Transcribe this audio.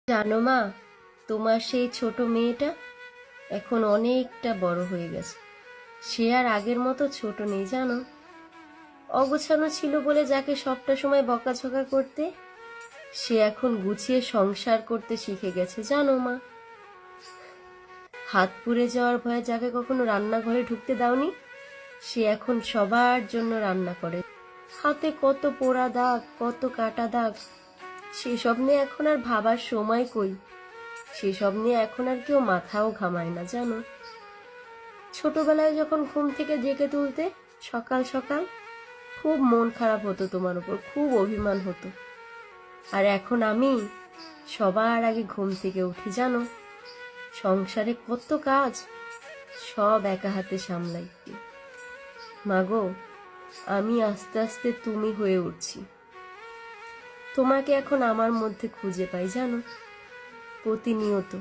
জানো মা, তোমার সেই ছোট মেয়েটা এখন অনেকটা বড় হয়ে গেছে। সে আর আগের মতো ছোট নেই জানো। অগোছানো ছিল বলে যাকে সবটা সময় বকাঝকা করতে, সে এখন গুছিয়ে সংসার করতে শিখে গেছে জানো মা। হাত পুড়ে যাওয়ার ভয়ে যাকে কখনো রান্নাঘরে ঢুকতে দাওনি, সে এখন সবার জন্য রান্না করে। হাতে কত পোড়া দাগ, কত কাটা দাগ, সেসব নিয়ে এখন আর ভাবার সময় কই। সেসব নিয়ে এখন আর কেউ মাথাও ঘামায় না জানো। ছোটবেলায় যখন ঘুম থেকে ডেকে তুলতে সকাল সকাল, খুব মন খারাপ হতো তোমার উপর, খুব অভিমান হতো। আর এখন আমি সবার আগে ঘুম থেকে উঠি জানো। সংসারে কত কাজ, সব একা হাতে সামলাই। মাগো, আমি আস্তে আস্তে তুমি হয়ে উঠছি। তোমাকে এখন আমার মধ্যে খুঁজে পাই জানো, প্রতিনিয়ত।